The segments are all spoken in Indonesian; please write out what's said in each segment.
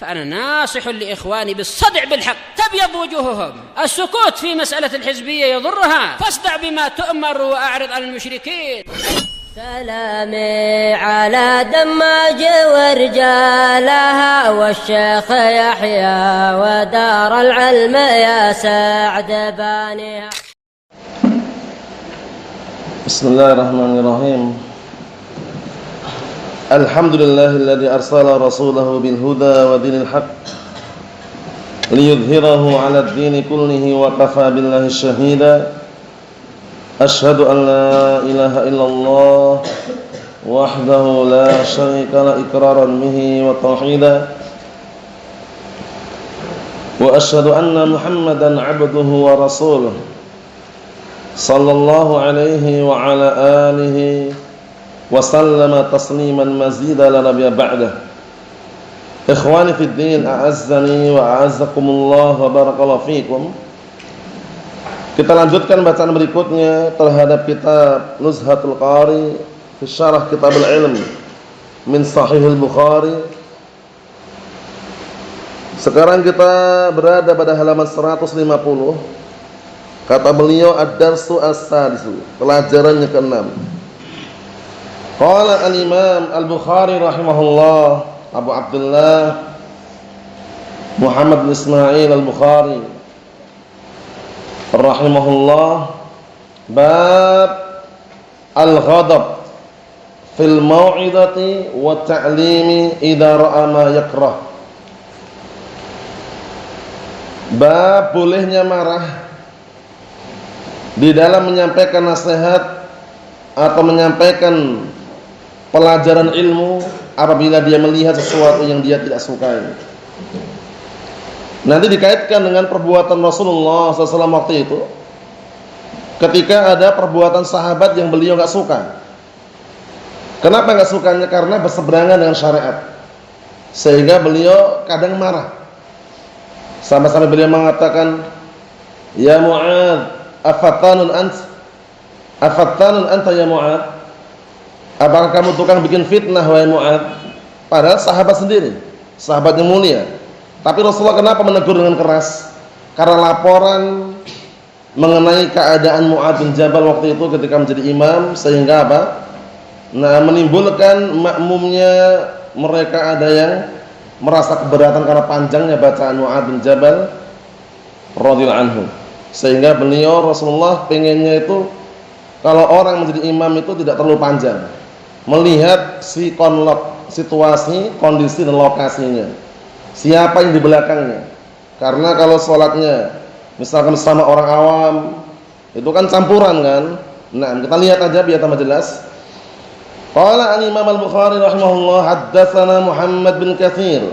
فأنا ناصح لإخواني بالصدع بالحق تبيض وجوههم. السكوت في مسألة الحزبية يضرها، فاصدع بما تؤمر وأعرض عن المشركين. سلامي على دماج ورجالها والشيخ يحيى ودار العلم يا سعد بانيها. بسم الله الرحمن الرحيم. الحمد لله الذي أرسل رسوله بالهدى ودين الحق ليظهره على الدين كله وكفى بالله شهيدا. أشهد أن لا إله إلا الله وحده لا شريك له إقرارا به وتوحيدا. وأشهد أن محمدا عبده ورسوله صلى الله عليه وعلى آله وسلم تسليما مزيدا لا نبي بعده. إخواني في الدين أعزني وأعزكم الله وبارك فيكم. Kita lanjutkan bacaan berikutnya terhadap kitab Nuzhatul Qari fi Syarah Kitabul Ilm min Sahihul Bukhari. Sekarang kita berada pada halaman 150. Kata beliau ad-darsu as-sadisu, pelajaran yang ke-6. Qala al-Imam Al-Bukhari rahimahullah, Abu Abdullah Muhammad bin Ismail Al-Bukhari rahimahullah, bab al-ghadab fil mau'izati wa ta'limi idza ra'a ma yakrah. Bab bolehnya marah di dalam menyampaikan nasihat atau menyampaikan pelajaran ilmu apabila dia melihat sesuatu yang dia tidak sukai. Nanti dikaitkan dengan perbuatan Rasulullah SAW waktu itu, ketika ada perbuatan sahabat yang beliau nggak suka. Kenapa nggak sukanya? Karena berseberangan dengan syariat, sehingga beliau kadang marah. Sama-sama beliau mengatakan, ya Mu'ad, afattanun anta ya Mu'ad, apakah kamu tukang bikin fitnah wahai Mu'ad? Padahal sahabat sendiri, sahabat yang mulia. Tapi Rasulullah kenapa menegur dengan keras? Karena laporan mengenai keadaan Mu'ad bin Jabal waktu itu ketika menjadi imam, sehingga apa? Nah, menimbulkan makmumnya mereka ada yang merasa keberatan karena panjangnya bacaan Mu'ad bin Jabal radhiyallahu anhu. Sehingga beliau Rasulullah pengennya itu kalau orang menjadi imam itu tidak terlalu panjang, melihat situasi, kondisi dan lokasinya, siapa yang di belakangnya. Karena kalau sholatnya misalkan sama orang awam, itu kan campuran kan. Nah, kita lihat aja biar tambah jelas. Qala al-Imam Al-Bukhari rahimahullah, haddatsana Muhammad bin Katsir.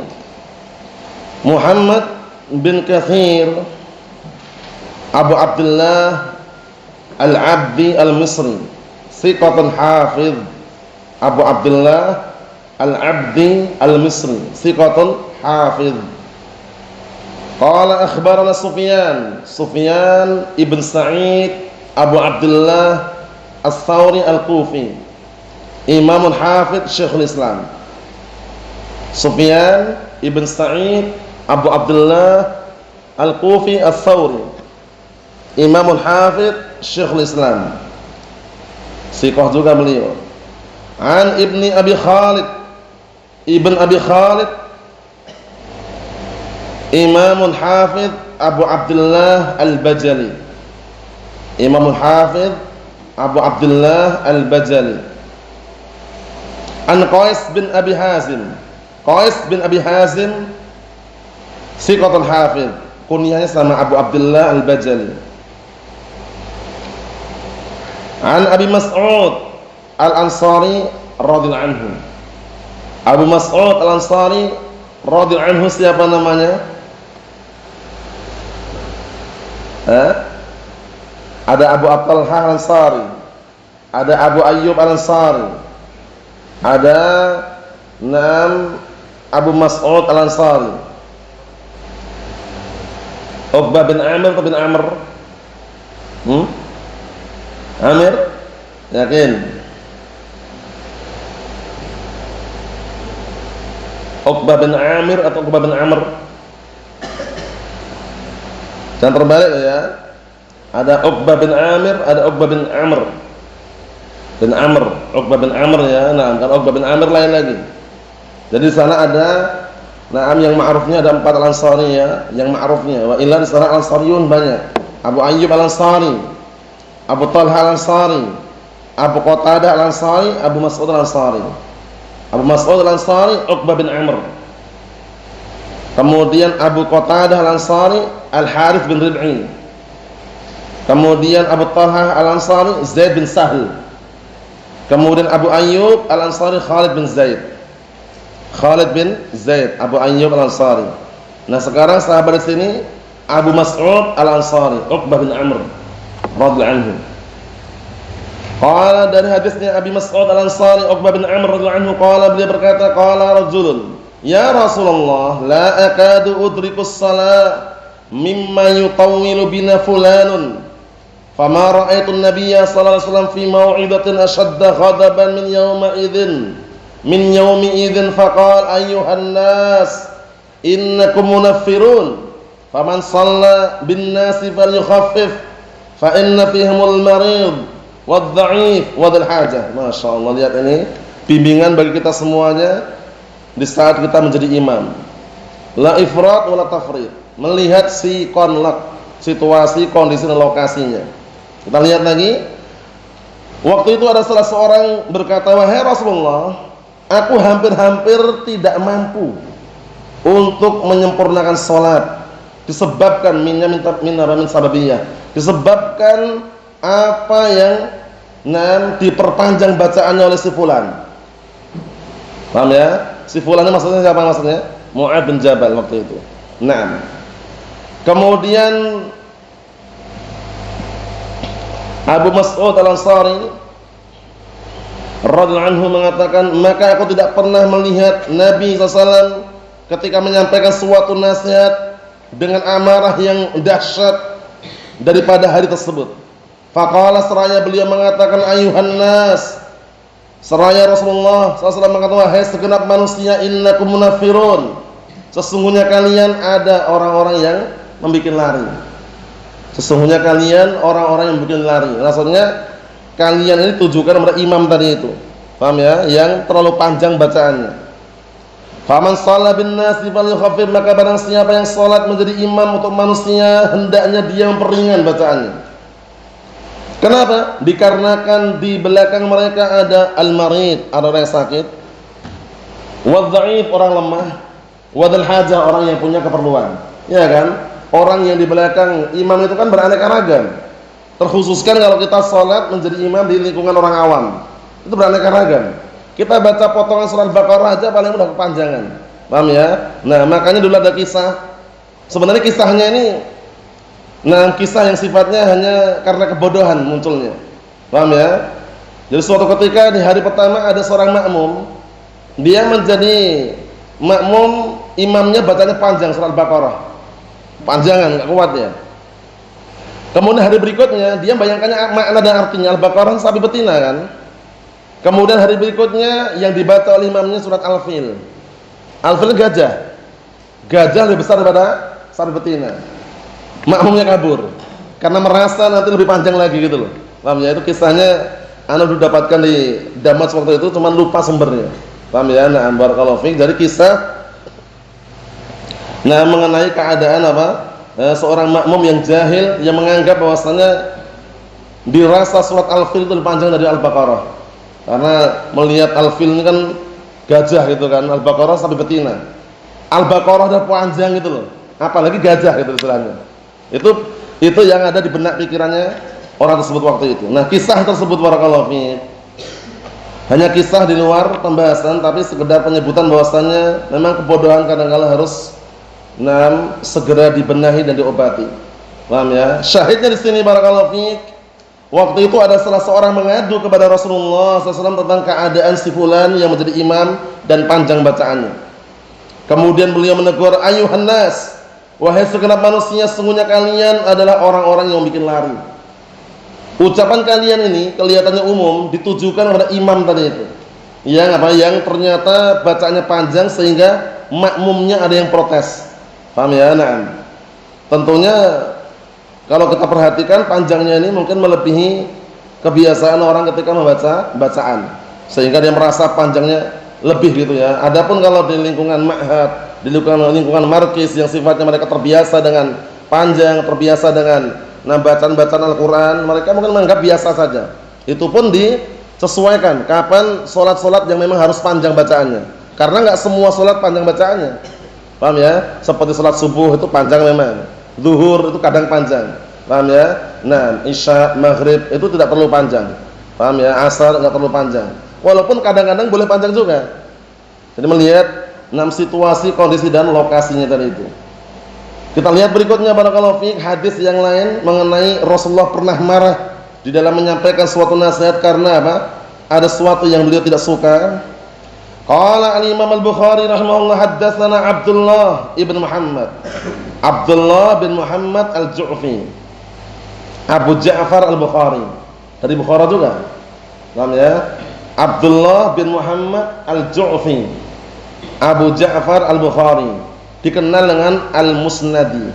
Muhammad bin Katsir Abu Abdullah Al-Abdi Al-Misri, thiqatun hafidh. Abu Abdullah Al-Abdi Al-Misri, thiqatun hafidh. Qala akhbarana Sufyan ibn Sa'id Abu Abdullah As-Thawri Al-Kufi, Imamun hafidh Syekhul Islam. Sufyan ibn Sa'id Abu Abdullah Al-Kufi As-Thawri, Imamun hafidh Syekhul Islam, thiqah juga beliau. An ibni Abi Khalid, Ibn Abi Khalid, Imamun hafidh Abu Abdullah Al-Bajali, Imamun hafidh Abu Abdullah Al-Bajali. An Qais bin Abi Hazim, Qais bin Abi Hazim thiqatun hafidh, kunyahnya sama Abu Abdullah Al-Bajali. An Abi Mas'ud Al-Ansari radhiyallahu anhu, Abu Mas'ud Al-Ansari radhiyallahu anhu, siapa namanya? Ada Abu Talha Al-Ansari, ada Abu Ayyub Al-Ansari, ada Abu Mas'ud Al-Ansari. Uqbah bin Amir atau bin Amr? Amir? Yakin? Uqbah bin Amir atau Uqbah bin Amr? Jangan terbalik ya. Ada Uqbah bin Amir, ada Uqbah bin Amr. Bin Amr, Uqbah bin Amr ya. Nah, kan Uqbah bin Amr lain lagi. Jadi di sana ada yang ma'rufnya ada 4 Al-Ansari ya, yang ma'rufnya. Wa illa di sana Al-Ansariyun banyak. Abu Ayyub Al-Ansari, Abu Talha Al-Ansari, Abu Qatadah Al-Ansari, Abu Mas'ud Al-Ansari. Abu Mas'ud Al-Ansari Uqbah bin Amr. Kemudian Abu Qatadah Al-Ansari Al-Harith bin Rib'i. Kemudian Abu Talha Al-Ansari Zaid bin Sahl. Kemudian Abu Ayyub Al-Ansari Khalid bin Zaid. Khalid bin Zaid, Abu Ayyub Al-Ansari. Nah, sekarang sahabat di sini Abu Mas'ud Al-Ansari Uqbah bin Amr radhiyallahu anhu. Qala, dari hadisnya Abi Mas'ud Al-Ansari Uqbah bin Amr radhiyallahu anhu, qala, beliau berkata, qala rajulun, ya Rasulullah, la akadu udrikus salat mimma yutawwilu bina fulanun. Fama ra'aitu an-nabiyya sallallahu alaihi wasallam fi mau'idatin ashadda ghadaban min yawmi idzin faqala ayyuhan nas innakum munaffirun faman shalla bin nasi falyukhaffif fa inna fihimul marid wad-dha'if wadul hajah. Masyaallah, lihat ini bimbingan bagi kita semuanya di saat kita menjadi imam. La ifrat wala tafrid, melihat situasi, kondisi dan lokasinya. Kita lihat lagi. Waktu itu ada salah seorang berkata, wahai Rasulullah, aku hampir-hampir tidak mampu untuk menyempurnakan salat disebabkan min sababiyah, disebabkan apa yang diperpanjang bacaannya oleh si fulan. Paham ya? Si fulan ini maksudnya siapa maksudnya? Mu'adz bin Jabal waktu itu. Naam. Kemudian Abu Mas'ud Al-Ansari radhiyallahu anhu mengatakan, maka aku tidak pernah melihat Nabi SAW ketika menyampaikan suatu nasihat dengan amarah yang dahsyat daripada hari tersebut. Faqala, seraya beliau mengatakan, ayuhan nas, seraya Rasulullah SAW mengatakan, wahai segenap manusia, innakum munaffirun, sesungguhnya kalian ada orang-orang yang membikin lari. Sesungguhnya kalian orang-orang yang bikin lari. Maksudnya kalian ini tujukan kepada imam tadi itu. Paham ya? Yang terlalu panjang bacaannya. Faman shalla bin nasi falyukhaffif, maka barang siapa yang salat menjadi imam untuk manusia, hendaknya dia memperingan bacaannya. Kenapa? Dikarenakan di belakang mereka ada al-marid, ada orang yang sakit, wad-dha'if, orang lemah, wadul hajah, orang yang punya keperluan. Ya kan? Orang yang di belakang imam itu kan beraneka ragam. Terkhususkan kalau kita sholat menjadi imam di lingkungan orang awam, itu beraneka ragam. Kita baca potongan surat Baqarah aja paling udah kepanjangan. Paham ya? Nah, makanya dulu ada kisah. Sebenarnya kisahnya ini kisah yang sifatnya hanya karena kebodohan munculnya. Paham ya? Jadi suatu ketika di hari pertama ada seorang makmum, dia menjadi makmum, imamnya bacanya panjang surat Baqarah. Panjangan, enggak kuat ya. Kemudian hari berikutnya dia bayangkannya makna dan artinya Al-Baqarah sapi betina kan. Kemudian hari berikutnya yang dibaca oleh imamnya surat Al-Fil. Al-Fil gajah. Gajah lebih besar daripada sapi betina. Makmumnya kabur karena merasa nanti lebih panjang lagi gitu loh. Paham ya? Itu kisahnya ana dulu dapatkan di Damas waktu itu, cuman lupa sumbernya. Paham ya? Nah, barakallahu fiik, dari kisah mengenai keadaan seorang makmum yang jahil yang menganggap bahwasanya dirasa surat Al-Fil itu lebih panjang dari Al-Baqarah. Karena melihat Al-Fil ini kan gajah gitu kan, Al-Baqarah sapi betina. Al-Baqarah udah panjang gitu loh. Apalagi gajah gitu istilahnya. Itu yang ada di benak pikirannya orang tersebut waktu itu. Nah, kisah tersebut barakallahu fiik hanya kisah di luar pembahasan, tapi sekedar penyebutan bahwasanya memang kebodohan kadang-kala harus segera dibenahi dan diobati. Paham ya? Syahidnya di sini barakallahu fiik, waktu itu ada salah seorang mengadu kepada Rasulullah SAW tentang keadaan si fulan yang menjadi imam dan panjang bacaannya. Kemudian beliau menegur, ayuhan nas, wahai segenap manusia, sesungguhnya kalian adalah orang-orang yang bikin lari. Ucapan kalian ini kelihatannya umum, ditujukan kepada imam tadi itu. Yang ternyata bacanya panjang sehingga makmumnya ada yang protes. Paham ya? Nah, tentunya kalau kita perhatikan panjangnya ini mungkin melebihi kebiasaan orang ketika membaca bacaan, sehingga dia merasa panjangnya lebih gitu ya. Adapun kalau di lingkungan ma'had, di lingkungan markis yang sifatnya mereka terbiasa dengan panjang, terbiasa dengan bacaan-bacaan Al-Quran, mereka mungkin menganggap biasa saja. Itu pun disesuaikan kapan solat-solat yang memang harus panjang bacaannya, karena nggak semua solat panjang bacaannya. Paham ya? Seperti solat subuh itu panjang memang, zuhur itu kadang panjang, paham ya? Nah, isya, maghrib itu tidak terlalu panjang, paham ya? Asar nggak terlalu panjang, walaupun kadang-kadang boleh panjang juga. Jadi melihat situasi, kondisi dan lokasinya tadi itu. Kita lihat berikutnya barakallahu fiik, hadis yang lain mengenai Rasulullah pernah marah di dalam menyampaikan suatu nasihat karena apa? Ada sesuatu yang beliau tidak suka. Qala al-Imam al-Bukhari rahimahullah, haddatsana Abdullah ibn Muhammad. Abdullah bin Muhammad al-Ju'fi. Abu Ja'far al-Bukhari. Dari Bukhara juga. Paham ya? Abdullah bin Muhammad al-Ju'fi. Abu Ja'far al-Bukhari. Dikenal dengan Al-Musnadi.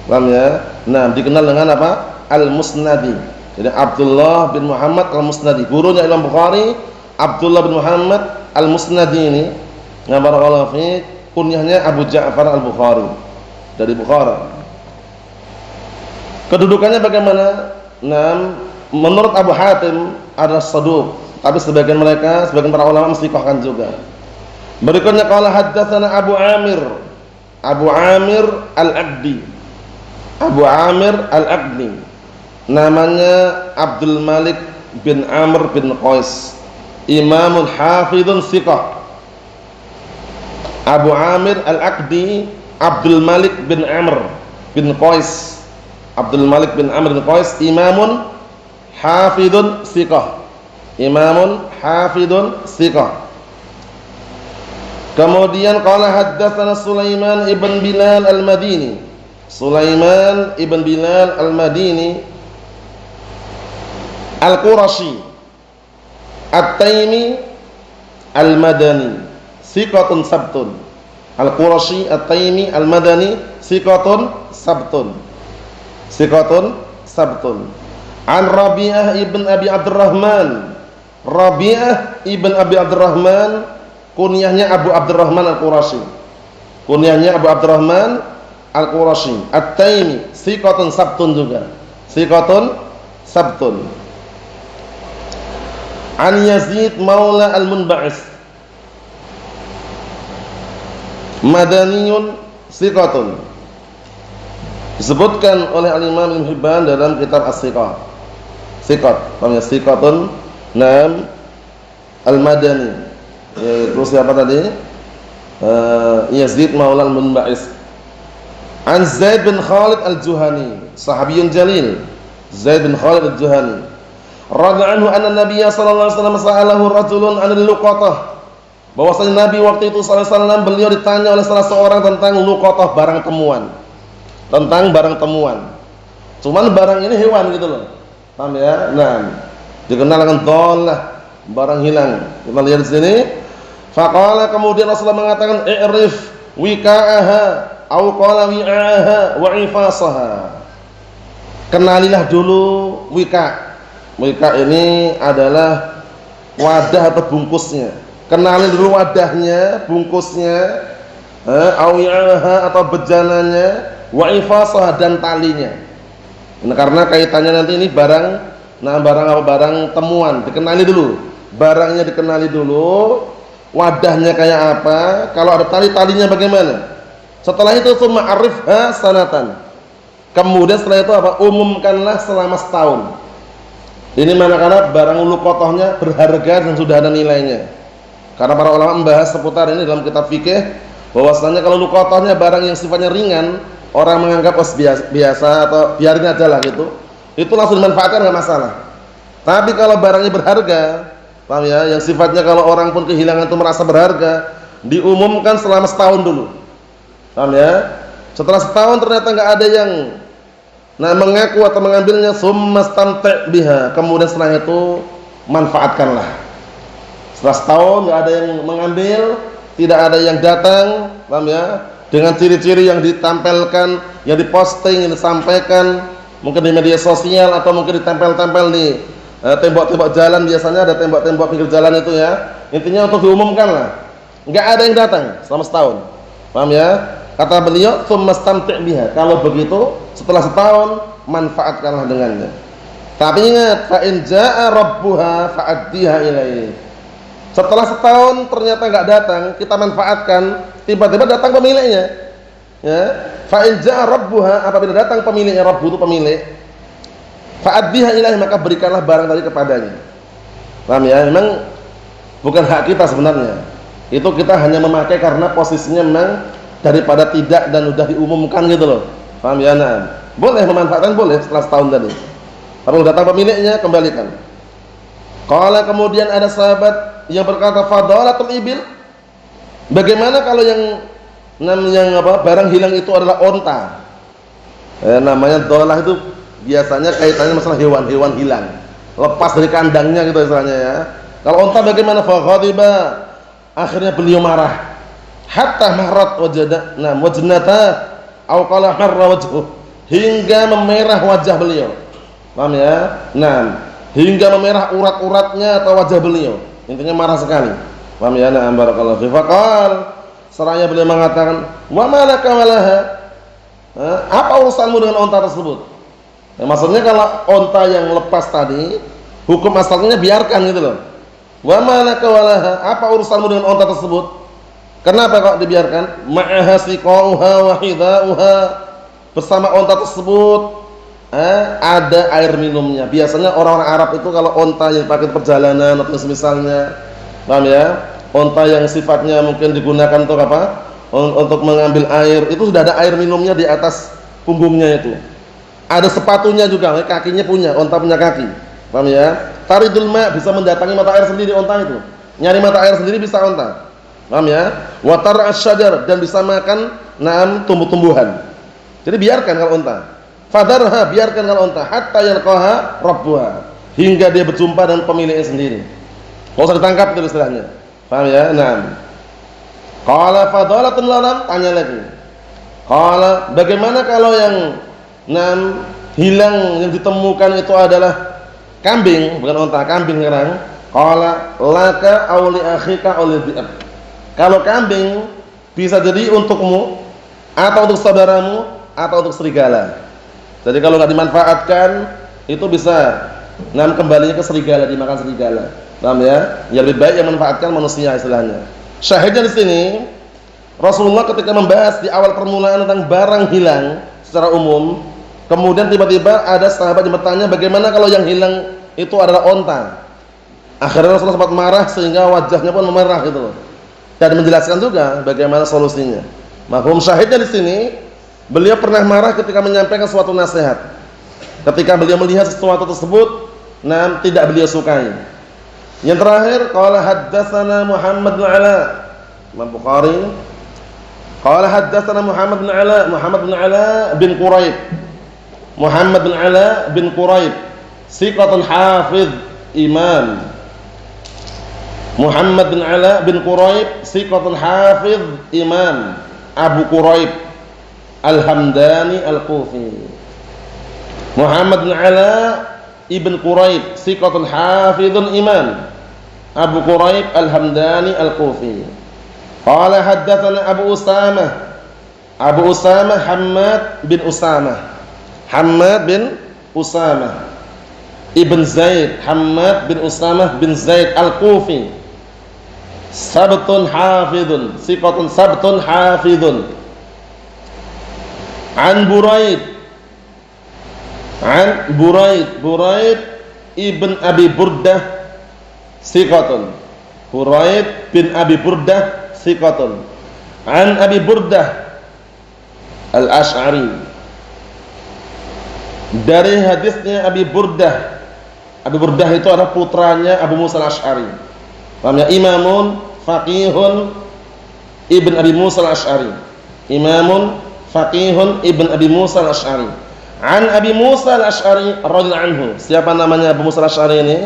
Paham ya? Nah, dikenal dengan apa? Al-Musnadi. Jadi Abdullah bin Muhammad Al-Musnadi. Gurunya Imam Bukhari, Abdullah bin Muhammad Al-Musnadi ini. Barakallahu fiik, kunyahnya Abu Ja'far Al-Bukhari. Dari Bukhara. Kedudukannya bagaimana? Nah, menurut Abu Hatim adalah saduq, tapi sebagian para ulama menshiqahkan juga. Berikutnya qala haddatsana Abu Amir Al-Aqdi. Abu Amir Al-Aqdi. Namanya Abdul Malik bin Amr bin Qais. Imamun hafidun thiqah. Abu Amir Al-Aqdi, Abdul Malik bin Amr bin Qais. Abdul Malik bin Amr bin Qais, imamun hafidun thiqah. Imamun hafidun thiqah. Kemudian qala haddatsana Sulaiman ibn Bilal al-Madini. Sulaiman ibn Bilal al-Madini al-Qurashi At-Taimi al-Madani thiqatun sabtun. Al-Qurashi At-Taimi al-Madani thiqatun sabtun. Thiqatun sabtun. An Rabi'ah ibn Abi Abdurrahman. Rabi'ah ibn Abi Abdurrahman, kunyahnya Abu Abdurrahman Al-Qurashi. Kunyahnya Abu Abdurrahman Al-Qurashi At-Taimi, thiqatun sabtun juga. Thiqatun sabtun. An Yazid Maula Al-Munba'is, Madaniyun thiqatun. Disebutkan oleh Al-Imam Ibnu Hibban dalam kitab As-Thiqah. Thiqat, namanya thiqatun nam Al-Madani. Terus siapa tadi? Yazid Maula Al-Munba'is. An Zaid bin Khalid Al-Juhani, sahabiyun jalil. Zaid bin Khalid Al-Juhani. Radhiyallahu anhu anna Nabiy sallallahu alaihi wasallam sa'alahu rajulun 'anil luqatah. Bahwasanya Nabi waktu itu sallallahu alaihi wasallam beliau ditanya oleh salah seorang tentang luqatah, barang temuan. Tentang barang temuan. Cuman barang ini hewan gitu loh. Paham ya? Nah, dikenal dengan dhallah, barang hilang. Kita lihat di sini. Faqala, kemudian Rasulullah mengatakan i'rif wika'aha au qala wi'aha wa ifasaha. Kenalilah dulu wika'. Wika' ini adalah wadah atau bungkusnya. Kenali dulu wadahnya, bungkusnya, au wi'aha atau bejananya, wa ifasaha dan talinya. Nah, karena kaitannya nanti ini barang, barang apa? Barang temuan. Dikenali dulu. Barangnya dikenali dulu. Wadahnya kayak apa? Kalau ada tali-talinya bagaimana? Setelah itu summa arifha sanatan. Kemudian setelah itu apa? Umumkanlah selama setahun. Ini manakala barang luqatahnya berharga dan sudah ada nilainya. Karena para ulama membahas seputar ini dalam kitab fikih, bahwasanya kalau luqatahnya barang yang sifatnya ringan, orang menganggap biasa atau biarin aja lah gitu, itu langsung dimanfaatkan nggak masalah. Tapi kalau barangnya berharga, paham ya, yang sifatnya kalau orang pun kehilangan itu merasa berharga, diumumkan selama setahun dulu, paham ya. Setelah setahun ternyata nggak ada yang mengaku atau mengambilnya, summa stamta' biha, kemudian setelah itu manfaatkanlah. Setelah setahun nggak ada yang mengambil, tidak ada yang datang, paham ya? Dengan ciri-ciri yang ditampilkan, yang diposting, yang disampaikan, mungkin di media sosial atau mungkin ditempel-tempel di tembok-tembok jalan, biasanya ada tembok-tembok pinggir jalan itu ya. Intinya untuk diumumkan lah. Nggak ada yang datang selama setahun, paham ya? Kata beliau, "Tsummastamti' biha." Kalau begitu, setelah setahun manfaatkanlah dengannya. Tapi ingat, fa in jaa'a rabbuha fa'addiha ilaihi. Setelah setahun ternyata enggak datang, kita manfaatkan, tiba-tiba datang pemiliknya. Ya, fa in jaa'a rabbuha, apabila datang pemiliknya, rabbu itu pemilik, fa'addiha ilaihi, maka berikanlah barang tadi kepadanya. Paham ya? Memang bukan hak kita sebenarnya. Itu kita hanya memakai karena posisinya memang daripada tidak dan sudah diumumkan gitu loh. Paham ya? Nah, boleh memanfaatkan, boleh setelah setahun tadi. Kalau datang pemiliknya, kembalikan. Kalau kemudian ada sahabat yang berkata, "Fadalatul ibil." Bagaimana kalau yang barang hilang itu adalah onta? Namanya dolalah itu biasanya kaitannya masalah hewan-hewan hilang, lepas dari kandangnya gitu istilahnya ya. Kalau onta bagaimana? Faghadiba, akhirnya beliau marah. Hatta mahrat wajnata aw qala marra wajhuh, hingga memerah wajah beliau. Paham ya? Nah, hingga memerah urat-uratnya atau wajah beliau. Intinya marah sekali. Paham ya? Nah, barakallahu fi. Faqal, seraya beliau mengatakan, "Wa malaka walaha?" Apa urusanmu dengan onta tersebut? Nah, maksudnya kalau onta yang lepas tadi, hukum asalnya biarkan gitu loh. Wa malaka walaha? Apa urusanmu dengan onta tersebut? Kenapa kok dibiarkan? Ma'aha siqauha wa hidauha. Bersama onta tersebut ada air minumnya. Biasanya orang-orang Arab itu kalau onta yang pakai perjalanan atau semisalnya, paham ya? Onta yang sifatnya mungkin digunakan untuk apa? Untuk mengambil air, itu sudah ada air minumnya di atas punggungnya itu. Ada sepatunya juga, kakinya punya, onta punya kaki. Paham ya? Taridul ma, bisa mendatangi mata air sendiri onta itu. Nyari mata air sendiri bisa onta. Paham ya? Wa tar'as syajar, dan bisa makan tumbuh-tumbuhan. Jadi biarkan kalau onta. Fadarha, biarkan kalau unta, hatta yalqaha rabbuha, hingga dia berjumpa dengan pemiliknya sendiri. Enggak usah ditangkap itu istilahnya. Paham ya? Nah. Qala fadalatun lanam, tanya lagi. Qala, bagaimana kalau yang hilang yang ditemukan itu adalah kambing, bukan unta, kambing sekarang. Qala laka aw li akhika aw li bi'ab. Kalau kambing bisa jadi untukmu atau untuk saudaramu atau untuk serigala. Jadi kalau nggak dimanfaatkan, itu bisa kembalinya ke serigala, dimakan serigala. Paham ya? Ya lebih baik yang manfaatkan manusia istilahnya. Syahidnya di sini, Rasulullah ketika membahas di awal permulaan tentang barang hilang secara umum, kemudian tiba-tiba ada sahabat yang bertanya, bagaimana kalau yang hilang itu adalah onta? Akhirnya Rasulullah sempat marah sehingga wajahnya pun memerah gitu loh. Dan menjelaskan juga bagaimana solusinya. Mafhum syahidnya di sini, beliau pernah marah ketika menyampaikan suatu nasihat. Ketika beliau melihat sesuatu tersebut, tidak beliau sukai. Yang terakhir, qala haddatsana Muhammad bin Ala, Imam Bukhari. Qala haddatsana Muhammad bin Ala, Muhammad bin Ala bin Quraib. Muhammad bin Ala bin Quraib, thiqatun hafiz imam. Muhammad bin Ala bin Quraib, thiqatun hafiz imam. Abu Quraib Al-Hamdani Al-Kufi. Muhammad bin Ala ibn Quraib, thiqatun hafidhun imam. Abu Quraib Al-Hamdani Al-Kufi. Qala haddatsana Abu Usamah. Abu Usamah Hammad bin Usamah. Hammad bin Usamah Ibn Zaid. Hammad bin Usamah bin Zaid Al-Kufi. Sabtun hafidhun, thiqatun sabtun hafidhun. An Buraid, Buraid ibn Abi Burdah thiqatun. Buraid bin Abi Burdah thiqatun. An Abi Burdah Al-Ash'ari, dari hadisnya Abi Burdah. Abi Burdah itu adalah putranya Abu Musa Al-Ash'ari. Paham ya? Imamun faqihun ibn Abi Musa Al-Ash'ari. Imamun faqihun ibn Abi Musa Al-Ash'ari. An Abi Musa Al-Ash'ari radhiyallahu anhu. Siapa namanya Abu Musa Al-Ash'ari ini?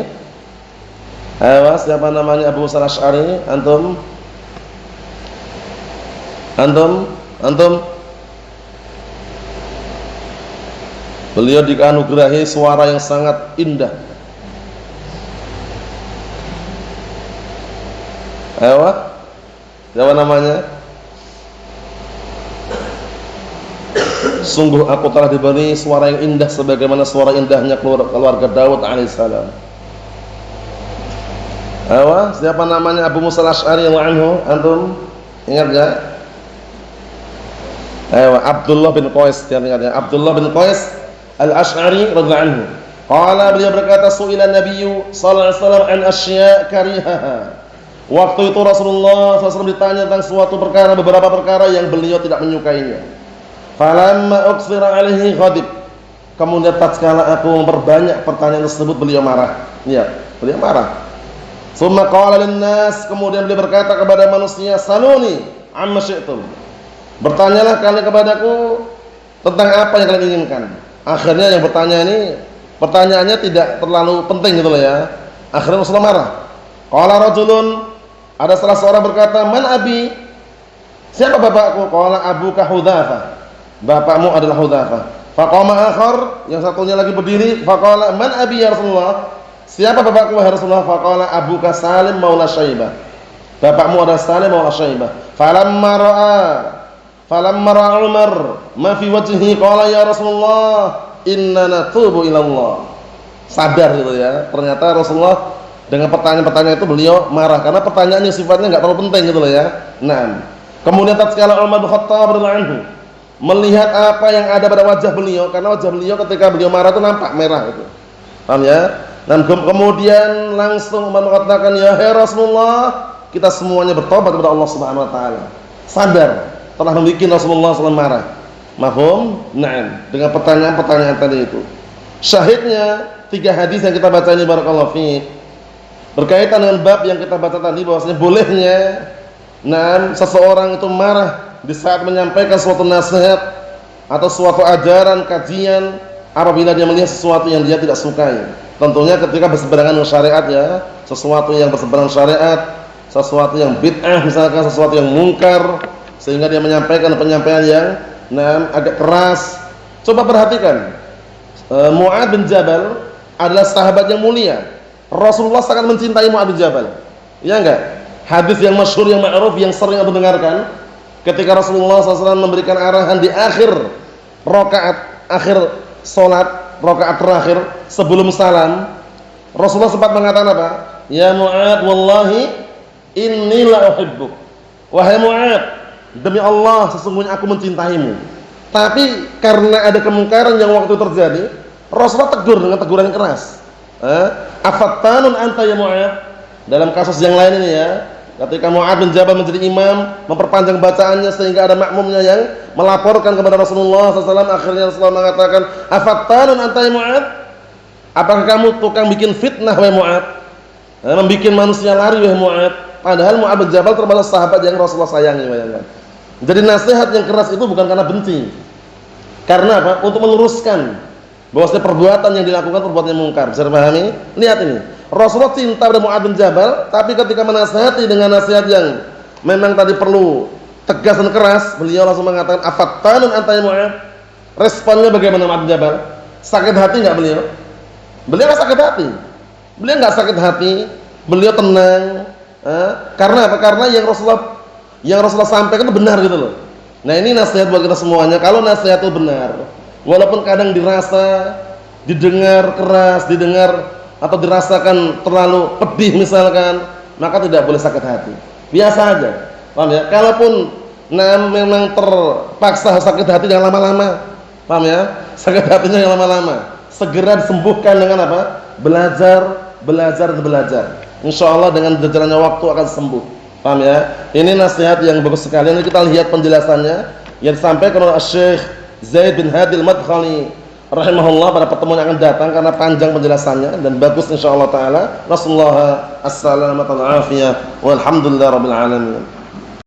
Ayo, siapa namanya Abu Musa al-Asy'ari? Antum? Beliau dianugerahi suara yang sangat indah. Ayo, siapa namanya? Sungguh aku telah diberi suara yang indah sebagaimana suara indahnya keluarga Daud alaihissalam. Ayo, siapa namanya Abu Musa al-Asy'ari anhu? Antum ingat enggak? Ayo, Abdullah bin Qais, dia ingatnya. Abdullah bin Qais al-Asy'ari radhiyallahu anhu. Qala, beliau berkata, su'ila Nabiyyu sallallahu alaihi wasallam an asya' karihaha. Waktu itu Rasulullah SAW ditanya tentang suatu perkara, beberapa perkara yang beliau tidak menyukainya. Falamma uksira alaihi ghadib. Kemudian tatkala aku memperbanyak pertanyaan tersebut, beliau marah. Lihat, beliau marah. Tsumma qala lin-nas, kemudian beliau berkata kepada manusia, saluni amma syi'tum. Bertanyalah kalian kepadaku tentang apa yang kalian inginkan. Akhirnya yang bertanya ini pertanyaannya tidak terlalu penting gitu loh ya. Akhirnya Rasulullah marah. Qala rajulun, ada salah seorang berkata, man abi? Siapa bapakku? Qala abuka Hudzafah. Bapakmu adalah Hudzafah. Faqama akhar, yang satunya lagi berdiri, faqala man abi ya Rasulullah? Siapa bapakku wahai Rasulullah? Faqala abuka Salim maula Syaibah. Bapakmu adalah Salim maula Syaibah. Falamma ra'a Umar ma fi wajhihi qala ya Rasulullah inna natubu ila Allah. Sadar gitu ya. Ternyata Rasulullah dengan pertanyaan-pertanyaan itu beliau marah karena pertanyaannya sifatnya enggak terlalu penting gitu loh ya. Nah, kemudian tatkala Umar bin Khattab radhiyallahu anhu melihat apa yang ada pada wajah beliau, karena wajah beliau ketika beliau marah itu nampak merah gitu. Paham ya? Dan kemudian langsung Umar mengatakan, ya Rasulullah, kita semuanya bertobat kepada Allah Subhanahu wa taala. Sadar telah membuat Rasulullah SAW marah. Mafhum? Naam. Dengan pertanyaan-pertanyaan tadi itu. Syahidnya 3 hadis yang kita baca ini barakallahu fiik. Berkaitan dengan bab yang kita baca tadi bahwasanya bolehnya seseorang itu marah di saat menyampaikan suatu nasihat atau suatu ajaran, kajian apabila dia melihat sesuatu yang dia tidak sukai. Tentunya ketika berseberangan dengan syariat ya, sesuatu yang berseberangan syariat, sesuatu yang bid'ah misalkan, sesuatu yang mungkar, sehingga dia menyampaikan penyampaian yang agak keras. Coba perhatikan, Mu'adz bin Jabal adalah sahabat yang mulia. Rasulullah sangat mencintai Mu'adz bin Jabal. Ya enggak? Hadis yang masyhur, yang ma'ruf, yang sering Anda dengarkan, ketika Rasulullah SAW memberikan arahan di akhir rakaat, akhir salat, rakaat terakhir sebelum salam, Rasulullah sempat mengatakan apa? Ya Mu'adz, wallahi inni la uhibbuk. Wahai Mu'adz, demi Allah sesungguhnya aku mencintaimu. Tapi karena ada kemungkaran yang waktu itu terjadi, Rasulullah tegur dengan teguran keras. Afattanun anta ya Mu'adz. Dalam kasus yang lain ini ya, ketika Mu'adz bin Jabal menjadi imam, memperpanjang bacaannya sehingga ada makmumnya yang melaporkan kepada Rasulullah SAW. Akhirnya Rasulullah mengatakan, afattanun anta ya Mu'adz. Apakah kamu tukang bikin fitnah wahai Mu'adz? Membikin manusia lari wahai Mu'adz. Padahal Mu'adz bin Jabal termasuk sahabat yang Rasulullah sayangi. Bayangkan. Jadi nasihat yang keras itu bukan karena benci. Karena apa? Untuk meluruskan bahwasanya perbuatan yang dilakukan perbuatan yang mungkar. Bisa dipahami? Lihat ini. Rasulullah cinta pada Mu'adz bin Jabal, tapi ketika menasihati dengan nasihat yang memang tadi perlu tegas dan keras, beliau langsung mengatakan, afattanun anta ya Mu'adz. Responnya bagaimana Mu'adz bin Jabal? Sakit hati enggak beliau? Beliau enggak sakit hati. Beliau enggak sakit hati, beliau tenang. Karena apa? Karena yang Rasulullah sampaikan itu benar gitu loh. Nah, ini nasihat buat kita semuanya. Kalau nasihat itu benar, walaupun kadang dirasa, didengar keras, didengar atau dirasakan terlalu pedih misalkan, maka tidak boleh sakit hati. Biasa aja. Paham ya? Kalaupun memang terpaksa sakit hati jangan lama-lama. Paham ya? Sakit hatinya jangan lama-lama. Segera disembuhkan dengan apa? Belajar. Insyaallah dengan berjalannya waktu akan sembuh. Paham ya? Ini nasihat yang bagus sekali. Ini kita lihat penjelasannya yang disampaikan oleh Syekh Zaid bin Hadi al-Madkhali rahimahullah pada pertemuan yang akan datang karena panjang penjelasannya dan bagus insyaallah taala. Nasallahu as-salamata wal afiyah walhamdulillahirabbil alamin.